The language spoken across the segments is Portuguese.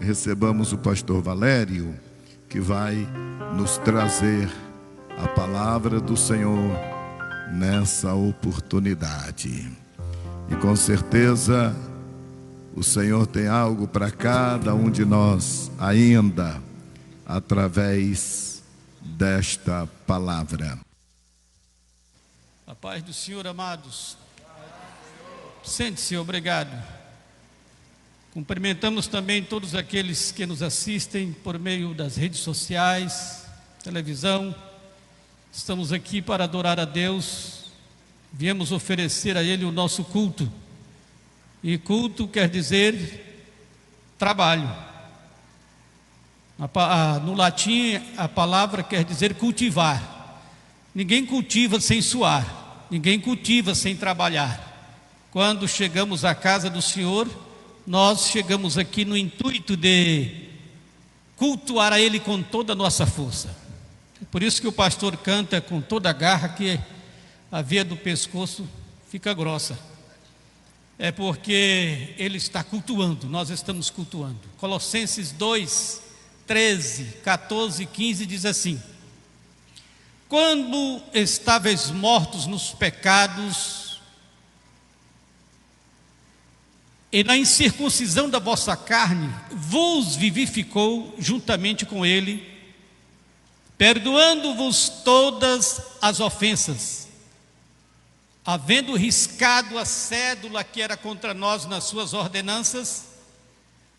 Recebamos o pastor Valério, que vai nos trazer a palavra do Senhor nessa oportunidade. E com certeza o Senhor tem algo para cada um de nós ainda, através desta palavra. A paz do Senhor, amados. Sente-se, obrigado. Cumprimentamos também todos aqueles que nos assistem por meio das redes sociais, televisão. Estamos aqui para adorar a Deus. Viemos oferecer a Ele o nosso culto. E culto quer dizer trabalho. No latim, a palavra quer dizer cultivar. Ninguém cultiva sem suar. Ninguém cultiva sem trabalhar. Quando chegamos à casa do Senhor, nós chegamos aqui no intuito de cultuar a Ele com toda a nossa força. É por isso que o pastor canta com toda a garra, que a veia do pescoço fica grossa. É porque Ele está cultuando, nós estamos cultuando. Colossenses 2, 13, 14 e 15 diz assim: quando estáveis mortos nos pecados e na incircuncisão da vossa carne, vos vivificou juntamente com Ele, perdoando-vos todas as ofensas, havendo riscado a cédula que era contra nós nas suas ordenanças,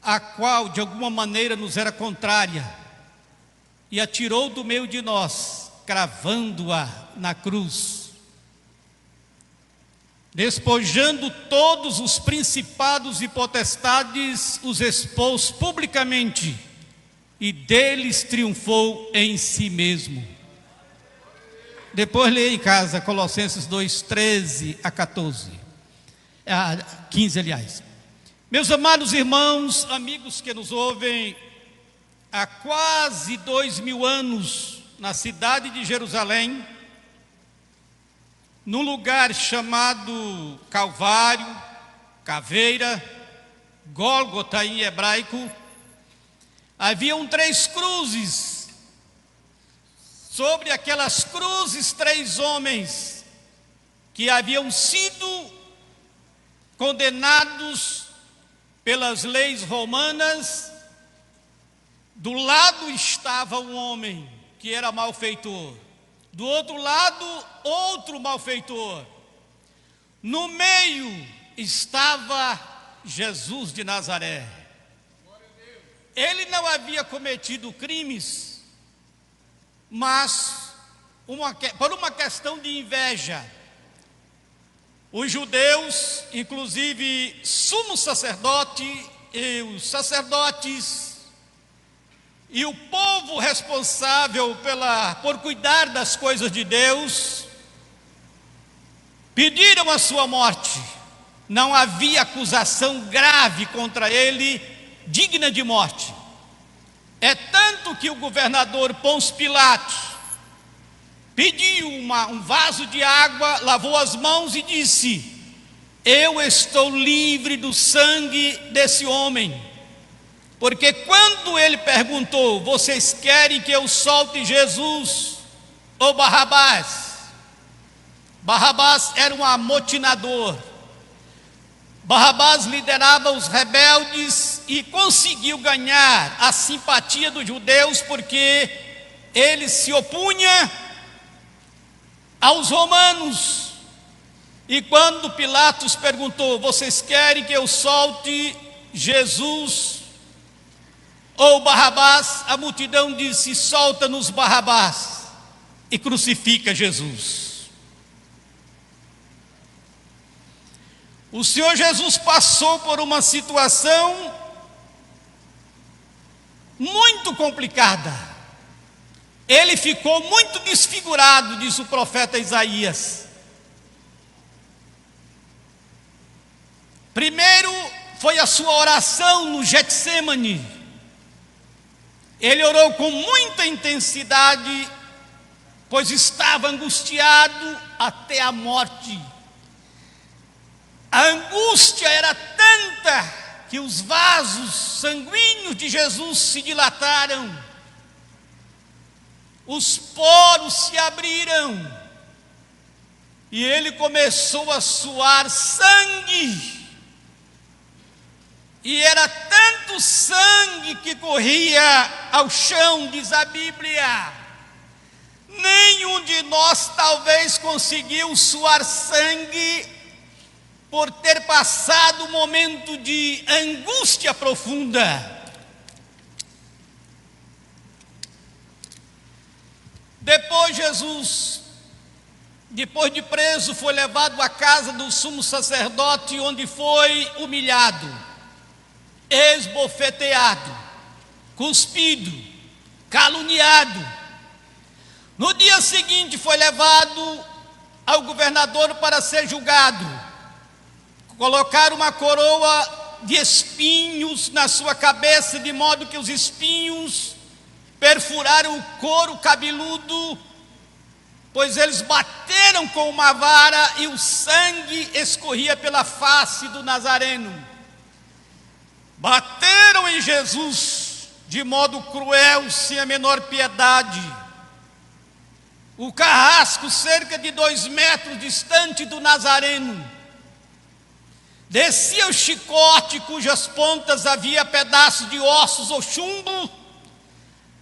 a qual de alguma maneira nos era contrária, e atirou do meio de nós, cravando-a na cruz. Despojando todos os principados e potestades, os expôs publicamente, e deles triunfou em si mesmo. Depois leia em casa Colossenses 2, 13 a 14, 15 aliás. Meus amados irmãos, amigos que nos ouvem, há quase 2000 anos, na cidade de Jerusalém, num lugar chamado Calvário, Caveira, Gólgota em hebraico, haviam 3 cruzes. Sobre aquelas cruzes, 3 homens que haviam sido condenados pelas leis romanas. Do lado estava um homem que era malfeitor, do outro lado outro malfeitor, no meio estava Jesus de Nazaré. Ele não havia cometido crimes, mas por uma questão de inveja, os judeus, inclusive sumo sacerdote e os sacerdotes e o povo responsável por cuidar das coisas de Deus, pediram a sua morte. Não havia acusação grave contra ele, digna de morte. É tanto que o governador Pôncio Pilatos pediu um vaso de água, lavou as mãos e disse: eu estou livre do sangue desse homem. Porque quando ele perguntou: vocês querem que eu solte Jesus ou Barrabás? Barrabás era um amotinador. Barrabás liderava os rebeldes e conseguiu ganhar a simpatia dos judeus, porque ele se opunha aos romanos. E quando Pilatos perguntou: vocês querem que eu solte Jesus ou Barrabás? A multidão disse: solta-nos Barrabás e crucifica Jesus. O Senhor Jesus passou por uma situação muito complicada. Ele ficou muito desfigurado, diz o profeta Isaías. Primeiro foi a sua oração no Getsêmani. Ele orou com muita intensidade, pois estava angustiado até a morte. A angústia era tanta que os vasos sanguíneos de Jesus se dilataram, os poros se abriram, e ele começou a suar sangue, e era tanto sangue que corria ao chão, diz a Bíblia. Nenhum de nós talvez conseguiu suar sangue por ter passado um momento de angústia profunda. Depois Jesus, depois de preso, foi levado à casa do sumo sacerdote, onde foi humilhado, esbofeteado, cuspido, caluniado. No dia seguinte foi levado ao governador para ser julgado. Colocaram uma coroa de espinhos na sua cabeça, de modo que os espinhos perfuraram o couro cabeludo, pois eles bateram com uma vara e o sangue escorria pela face do Nazareno. Bateram em Jesus de modo cruel, sem a menor piedade. O carrasco, cerca de 2 metros distante do Nazareno, descia o chicote, cujas pontas havia pedaços de ossos ou chumbo,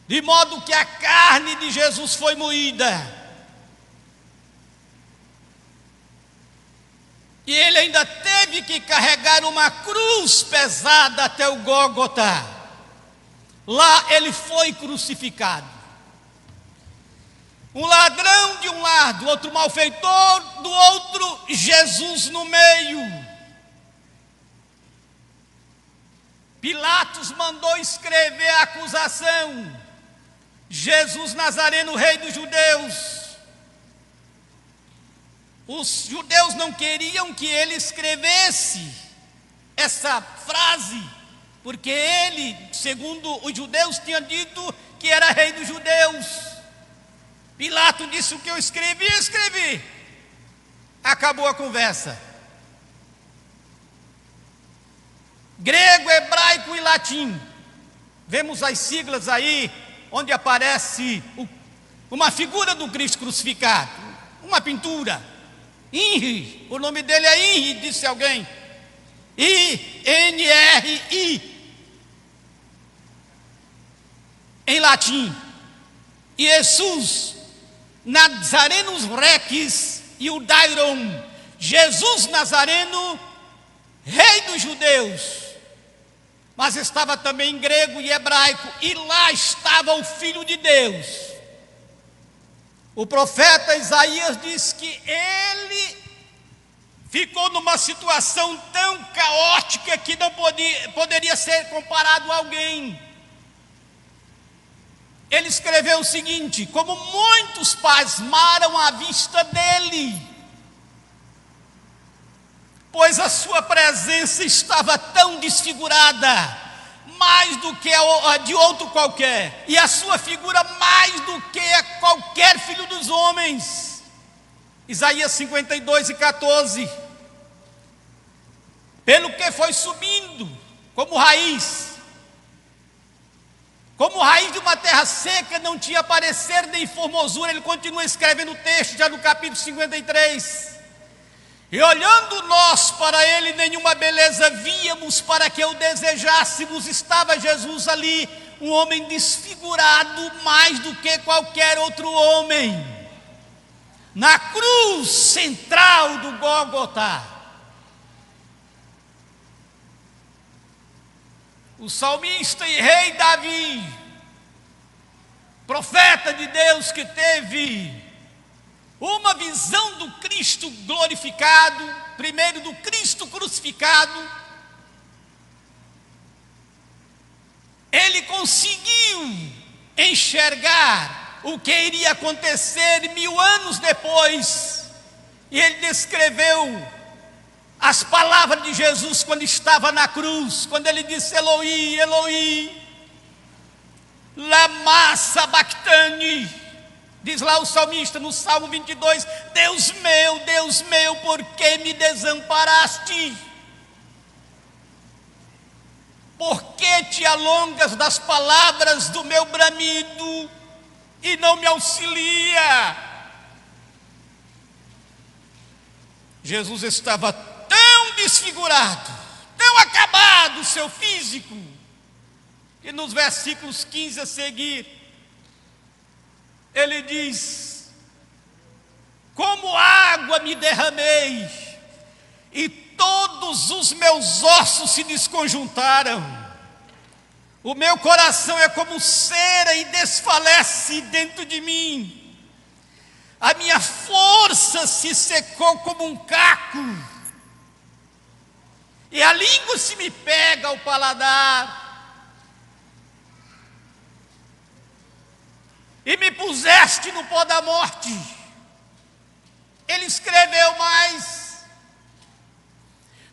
de modo que a carne de Jesus foi moída. E ele ainda teve que carregar uma cruz pesada até o Gólgota. Lá ele foi crucificado. Um ladrão de um lado, outro malfeitor do outro, Jesus no meio. Pilatos mandou escrever a acusação: Jesus Nazareno, rei dos judeus. Os judeus não queriam que ele escrevesse essa frase, porque ele, segundo os judeus, tinha dito que era rei dos judeus. Pilatos disse: o que eu escrevi. Acabou a conversa. Grego, hebraico e latim. Vemos as siglas aí, onde aparece uma figura do Cristo crucificado, uma pintura. INRI, o nome dele é INRI, disse alguém. INRI, em latim. E Jesus Nazarenus Rex Iudairon, Jesus Nazareno, rei dos judeus. Mas estava também em grego e hebraico, e lá estava o Filho de Deus. O profeta Isaías diz que ele ficou numa situação tão caótica que não poderia ser comparado a alguém. Ele escreveu o seguinte: como muitos pasmaram à vista dele, pois a sua presença estava tão desfigurada, mais do que a de outro qualquer, e a sua figura mais do que a qualquer filho dos homens. Isaías 52:14. Pelo que foi subindo como raiz de uma terra seca, não tinha parecer nem formosura. Ele continua escrevendo o texto, já no capítulo 53. E olhando nós para ele, nenhuma beleza víamos para que o desejássemos. Estava Jesus ali, um homem desfigurado mais do que qualquer outro homem, na cruz central do Gólgota. O salmista e rei Davi, profeta de Deus, que teve uma visão do Cristo glorificado, primeiro do Cristo crucificado, ele conseguiu enxergar o que iria acontecer 1000 anos depois, e ele descreveu as palavras de Jesus quando estava na cruz, quando ele disse: Eloi, Eloi, lama sabachthani. Diz lá o salmista no Salmo 22: Deus meu, por que me desamparaste? Por que te alongas das palavras do meu bramido e não me auxilia? Jesus estava tão desfigurado, tão acabado o seu físico, que nos versículos 15 a seguir, ele diz: como água me derramei, e todos os meus ossos se desconjuntaram. O meu coração é como cera e desfalece dentro de mim. A minha força se secou como um caco, e a língua se me pega ao paladar. E me puseste no pó da morte. Ele escreveu mais: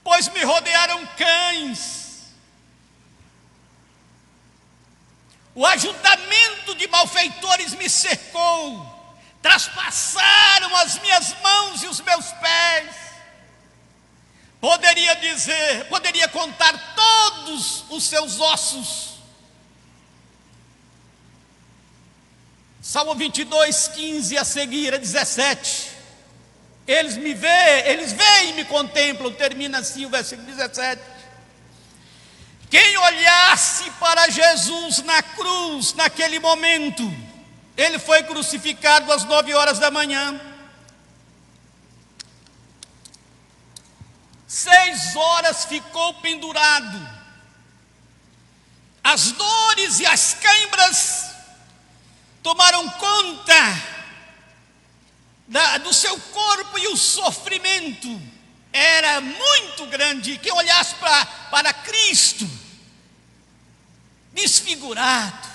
pois me rodearam cães, o ajuntamento de malfeitores me cercou, traspassaram as minhas mãos e os meus pés. Poderia contar todos os seus ossos. Salmo 22, 15 a seguir, a 17. Eles veem e me contemplam, termina assim o versículo 17. Quem olhasse para Jesus na cruz, naquele momento, ele foi crucificado às 9 horas da manhã. 6 horas ficou pendurado. As dores e as câimbras tomaram conta do seu corpo, e o sofrimento era muito grande. Quem olhasse para Cristo desfigurado,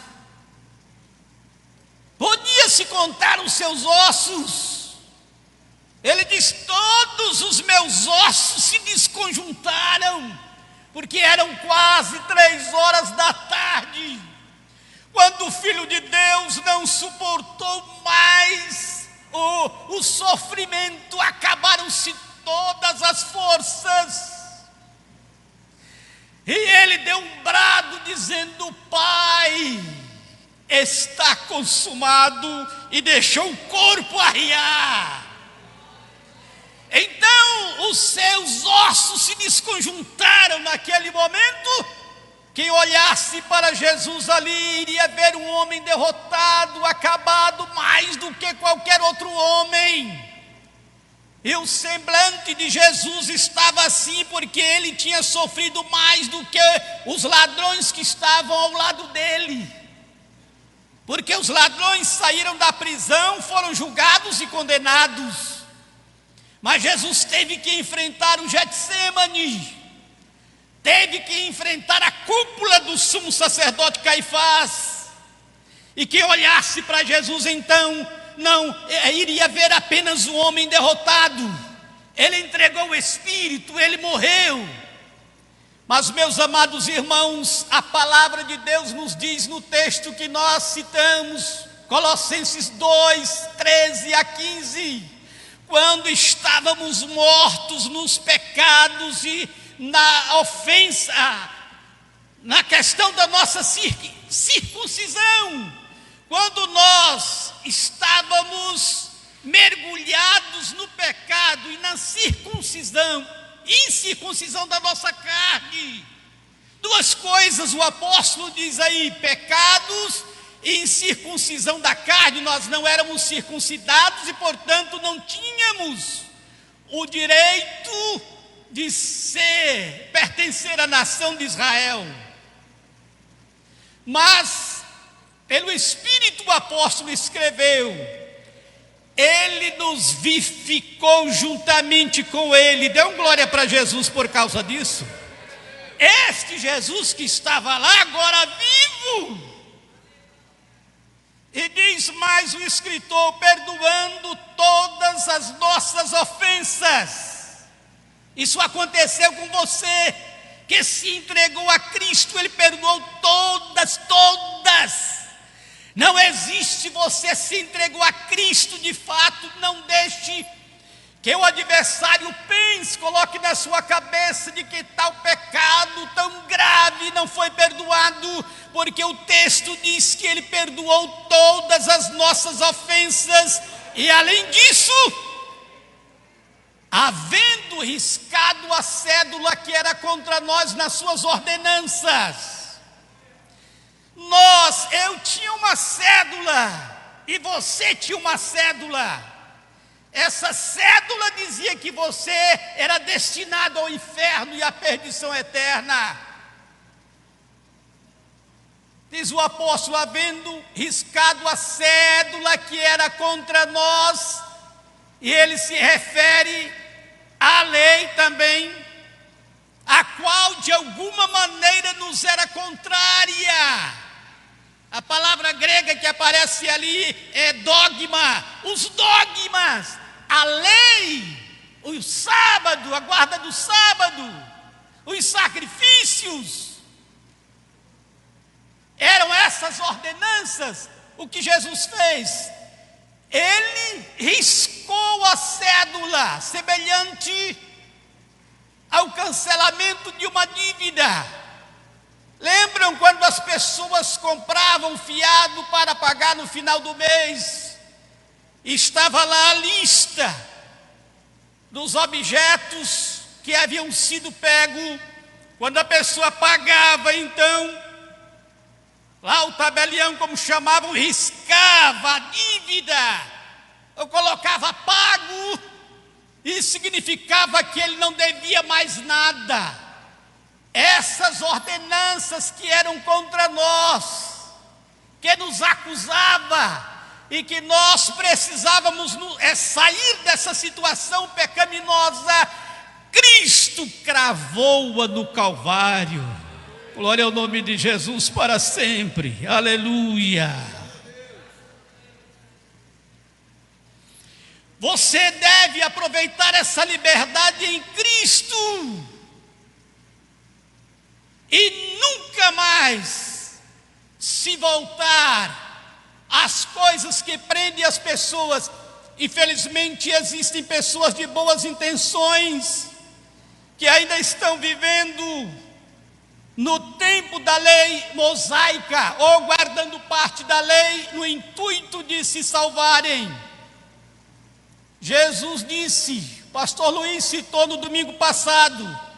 podia-se contar os seus ossos. Ele diz: todos os meus ossos se desconjuntaram, porque eram quase 3 horas da tarde, quando o Filho de Deus não suportou mais o sofrimento. Acabaram-se todas as forças, e ele deu um brado dizendo: Pai, está consumado, e deixou o corpo arriar. Então os seus ossos se desconjuntaram naquele momento. Quem olhasse para Jesus ali iria ver um homem derrotado, acabado, mais do que qualquer outro homem. E o semblante de Jesus estava assim, porque ele tinha sofrido mais do que os ladrões que estavam ao lado dele. Porque os ladrões saíram da prisão, foram julgados e condenados. Mas Jesus teve que enfrentar o Getsêmani, teve que enfrentar a cúpula do sumo sacerdote Caifás. E quem olhasse para Jesus então não iria ver apenas um homem derrotado. Ele entregou o espírito, ele morreu. Mas, meus amados irmãos, a palavra de Deus nos diz no texto que nós citamos, Colossenses 2, 13 a 15, quando estávamos mortos nos pecados e na ofensa, na questão da nossa circuncisão, quando nós estávamos mergulhados no pecado e na incircuncisão da nossa carne. 2 coisas o apóstolo diz aí: pecados e incircuncisão da carne. Nós não éramos circuncidados e, portanto, não tínhamos o direito de pertencer à nação de Israel. Mas, pelo Espírito, o apóstolo escreveu: ele nos vivificou juntamente com ele. Dê glória para Jesus por causa disso. Este Jesus que estava lá, agora vivo. E diz mais o escritor: perdoando todas as nossas ofensas. Isso aconteceu com você, que se entregou a Cristo. Ele perdoou todas. Não existe, você se entregou a Cristo de fato. Não deixe que o adversário pense, coloque na sua cabeça de que tal pecado tão grave não foi perdoado, porque o texto diz que ele perdoou todas as nossas ofensas, e além disso, havendo riscado a cédula que era contra nós nas suas ordenanças. Eu tinha uma cédula, e você tinha uma cédula. Essa cédula dizia que você era destinado ao inferno e à perdição eterna. Diz o apóstolo, havendo riscado a cédula que era contra nós, e ele se refere à lei também, a qual de alguma maneira nos era contrária. A palavra grega que aparece ali é dogma. Os dogmas, a lei, o sábado, a guarda do sábado, os sacrifícios, eram essas ordenanças. O que Jesus fez? Ele riscou a cédula, semelhante ao cancelamento de uma dívida. Lembram quando as pessoas compravam fiado para pagar no final do mês? Estava lá a lista dos objetos que haviam sido pegos. Quando a pessoa pagava, então, lá o tabelião, como chamavam, riscava a dívida, ou colocava pago, e significava que ele não devia mais nada. Essas ordenanças que eram contra nós, que nos acusava, e que nós precisávamos sair dessa situação pecaminosa, Cristo cravou-a no Calvário. Glória ao nome de Jesus para sempre, aleluia. Você deve aproveitar essa liberdade em Cristo, e nunca mais se voltar às coisas que prendem as pessoas. Infelizmente existem pessoas de boas intenções que ainda estão vivendo no tempo da lei mosaica, ou guardando parte da lei no intuito de se salvarem. Jesus disse, o pastor Luiz citou no domingo passado,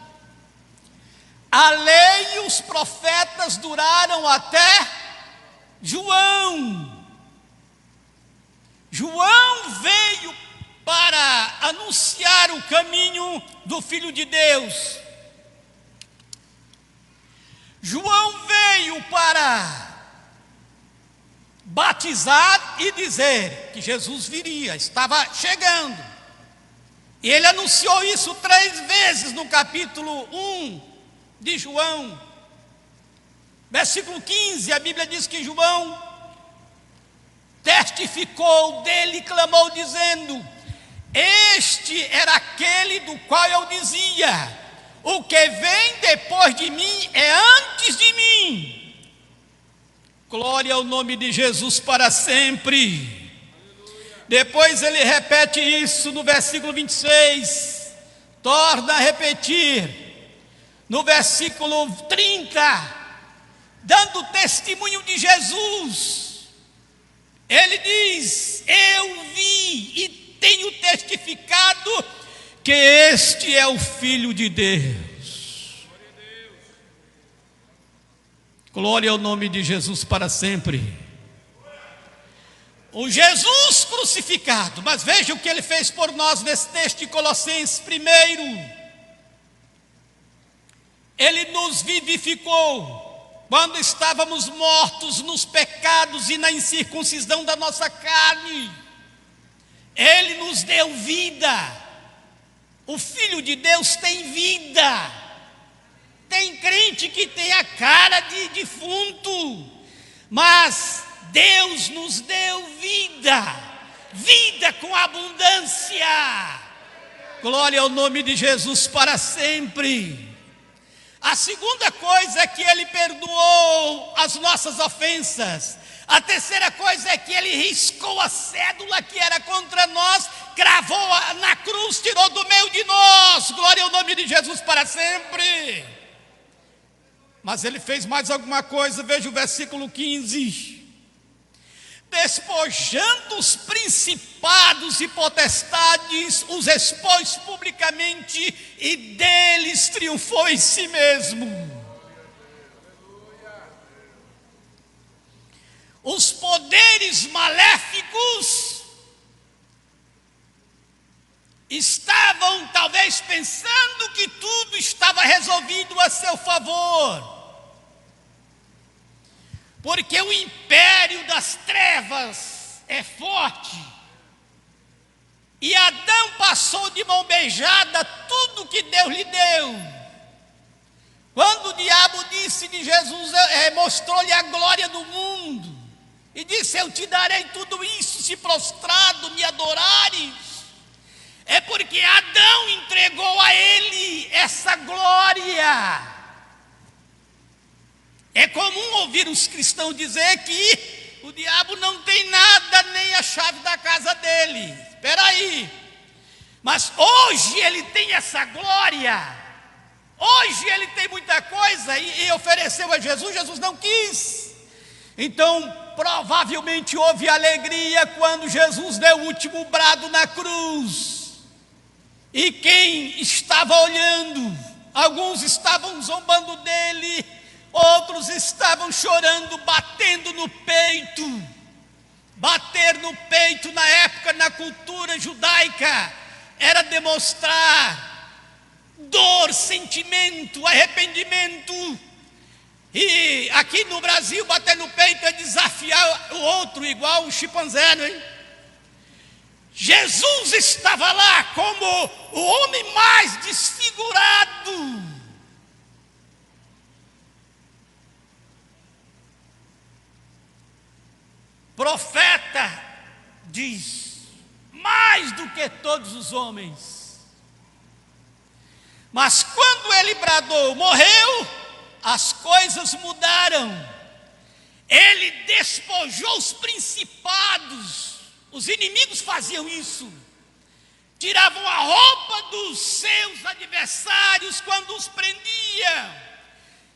a lei e os profetas duraram até João. João veio para anunciar o caminho do Filho de Deus. João veio para batizar e dizer que Jesus viria, estava chegando. E ele anunciou isso 3 vezes no capítulo 1 de João. Versículo 15, a Bíblia diz que João testificou dele e clamou dizendo, este era aquele do qual eu dizia, o que vem depois de mim é antes de mim. Glória ao nome de Jesus para sempre. Depois ele repete isso no versículo 26, torna a repetir no versículo 30, dando testemunho de Jesus. Ele diz, eu vi e tenho testificado que este é o Filho de Deus. Glória ao nome de Jesus para sempre. O Jesus crucificado, mas veja o que ele fez por nós nesse texto de Colossenses. Primeiro, ele nos vivificou quando estávamos mortos nos pecados e na incircuncisão da nossa carne. Ele nos deu vida. O Filho de Deus tem vida. Tem crente que tem a cara de defunto, mas Deus nos deu vida, vida com abundância. Glória ao nome de Jesus para sempre. A segunda coisa é que ele perdoou as nossas ofensas. A terceira coisa é que ele riscou a cédula que era contra nós, cravou na cruz, tirou do meio de nós. Glória ao nome de Jesus para sempre. Mas ele fez mais alguma coisa, veja o versículo 15. Despojando os principados e potestades, os expôs publicamente e deles triunfou em si mesmo. Os poderes maléficos estavam talvez pensando que tudo estava resolvido a seu favor. Porque o império das trevas é forte. E Adão passou de mão beijada tudo que Deus lhe deu. Quando o diabo disse de Jesus, mostrou-lhe a glória do mundo. E disse: eu te darei tudo isso se prostrado me adorares. É porque Adão entregou a ele essa glória. É comum ouvir os cristãos dizer que o diabo não tem nada, nem a chave da casa dele. Espera aí. Mas hoje ele tem essa glória. Hoje ele tem muita coisa e ofereceu a Jesus. Jesus não quis. Então provavelmente houve alegria quando Jesus deu o último brado na cruz. E quem estava olhando, alguns estavam zombando dele, outros estavam chorando, batendo no peito. Bater no peito na época, na cultura judaica, era demonstrar dor, sentimento, arrependimento. E aqui no Brasil, bater no peito é desafiar o outro, igual o chimpanzé, não é? Jesus estava lá como o homem mais desfigurado. Profeta diz: mais do que todos os homens. Mas quando ele bradou, morreu, as coisas mudaram. Ele despojou os principados. Os inimigos faziam isso. Tiravam a roupa dos seus adversários quando os prendiam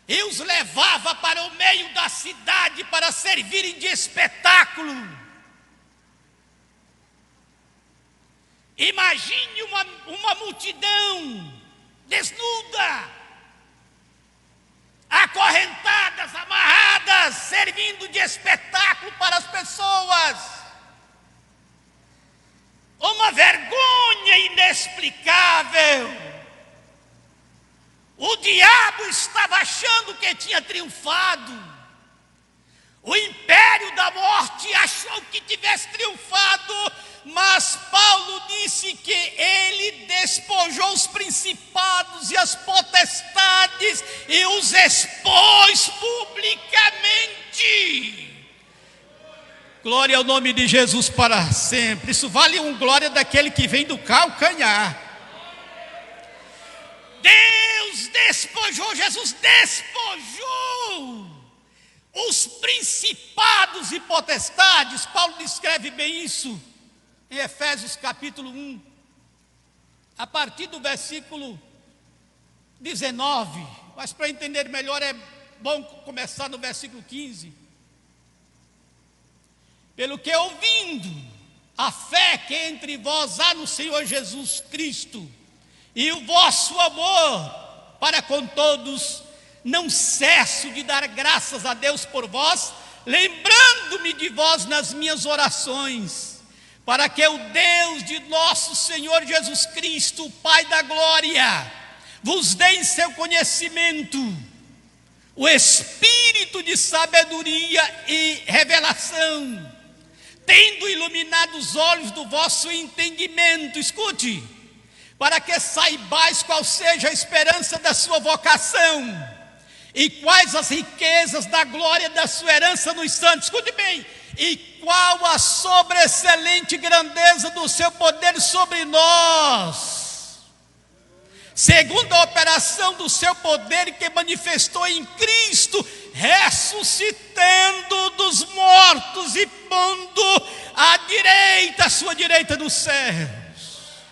e os levava para o meio da cidade para servirem de espetáculo. Imagine uma multidão desnuda, acorrentadas, amarradas, servindo de espetáculo para as pessoas. Uma vergonha inexplicável. O diabo estava achando que tinha triunfado. O império da morte achou que tivesse triunfado, mas Paulo disse que ele despojou os principados e as potestades e os expôs publicamente. Glória ao nome de Jesus para sempre. Isso vale um glória daquele que vem do calcanhar. Deus despojou, Jesus despojou os principados e potestades. Paulo descreve bem isso em Efésios capítulo 1, a partir do versículo 19. Mas para entender melhor é bom começar no versículo 15. Pelo que ouvindo a fé que entre vós há no Senhor Jesus Cristo e o vosso amor para com todos, não cesso de dar graças a Deus por vós, lembrando-me de vós nas minhas orações, para que o Deus de nosso Senhor Jesus Cristo, o Pai da glória, vos dê em seu conhecimento o espírito de sabedoria e revelação, tendo iluminado os olhos do vosso entendimento. Escute, para que saibais qual seja a esperança da sua vocação e quais as riquezas da glória da sua herança nos santos. Escute bem, e qual a sobreexcelente grandeza do seu poder sobre nós, segundo a operação do seu poder que manifestou em Cristo, ressuscitando reunindo dos mortos e pondo à sua direita dos céus.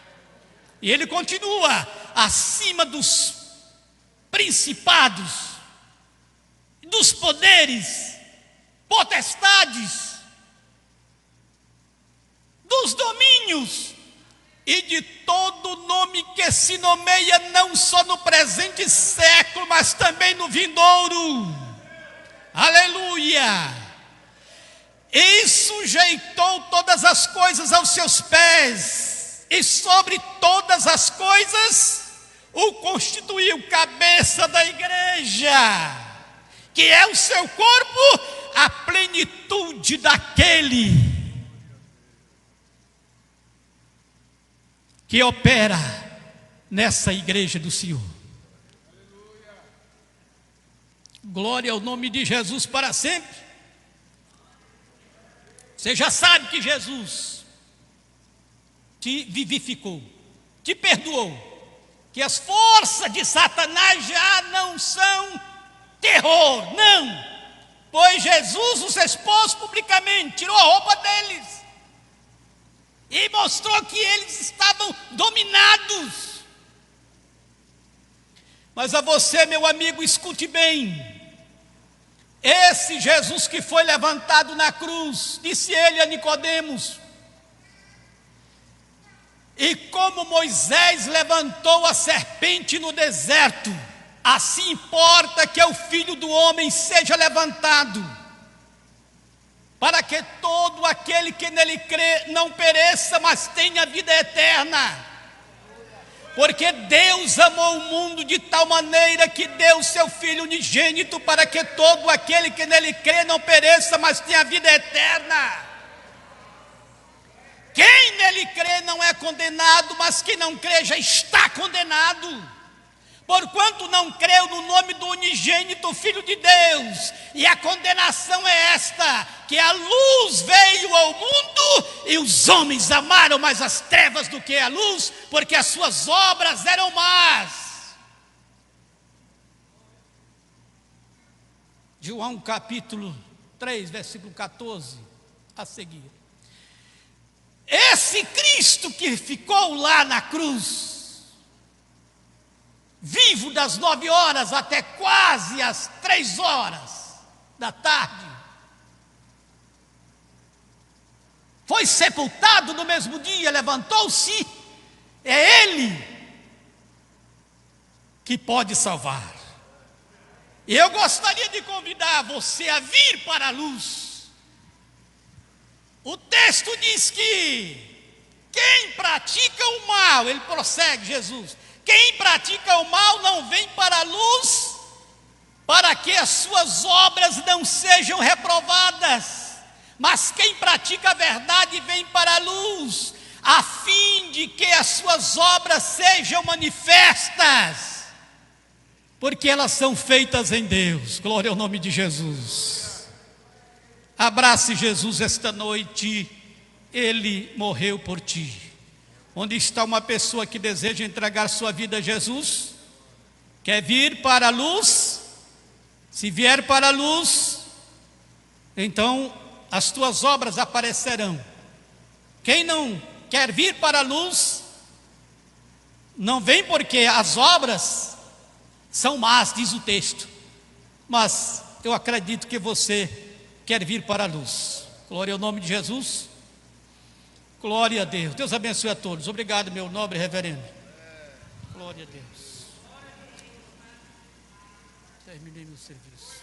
E ele continua: acima dos principados, dos poderes, potestades, dos domínios e de todo nome que se nomeia não só no presente século, mas também no vindouro. Aleluia! E sujeitou todas as coisas aos seus pés, e sobre todas as coisas o constituiu cabeça da igreja, que é o seu corpo, a plenitude daquele que opera nessa igreja do Senhor. Glória ao nome de Jesus para sempre. Você já sabe que Jesus te vivificou, te perdoou, que as forças de Satanás já não são terror, não, pois Jesus os expôs publicamente, tirou a roupa deles e mostrou que eles estavam dominados. Mas a você, meu amigo, escute bem: esse Jesus que foi levantado na cruz, disse ele a Nicodemos, e como Moisés levantou a serpente no deserto, assim importa que o Filho do Homem seja levantado, para que todo aquele que nele crê não pereça, mas tenha vida eterna. Porque Deus amou o mundo de tal maneira que deu o seu Filho unigênito, para que todo aquele que nele crê não pereça, mas tenha vida eterna. Quem nele crê não é condenado, mas quem não crê já está condenado, porquanto não creu no nome do unigênito Filho de Deus. E a condenação é esta: que a luz veio ao mundo e os homens amaram mais as trevas do que a luz, porque as suas obras eram más. João capítulo 3, versículo 14 a seguir. Esse Cristo que ficou lá na cruz, vivo das 9 horas até quase as 3 horas da tarde, foi sepultado no mesmo dia, levantou-se. É Ele que pode salvar. E eu gostaria de convidar você a vir para a luz. O texto diz que quem pratica o mal, ele prossegue, Jesus, quem pratica o mal não vem para a luz, para que as suas obras não sejam reprovadas, mas quem pratica a verdade vem para a luz, a fim de que as suas obras sejam manifestas, porque elas são feitas em Deus. Glória ao nome de Jesus. Abrace Jesus esta noite, Ele morreu por ti. Onde está uma pessoa que deseja entregar sua vida a Jesus? Quer vir para a luz? Se vier para a luz, então as tuas obras aparecerão. Quem não quer vir para a luz, não vem, porque as obras são más, diz o texto. Mas eu acredito que você quer vir para a luz. Glória ao nome de Jesus. Glória a Deus. Deus abençoe a todos. Obrigado, meu nobre reverendo. Glória a Deus. Terminei meu serviço.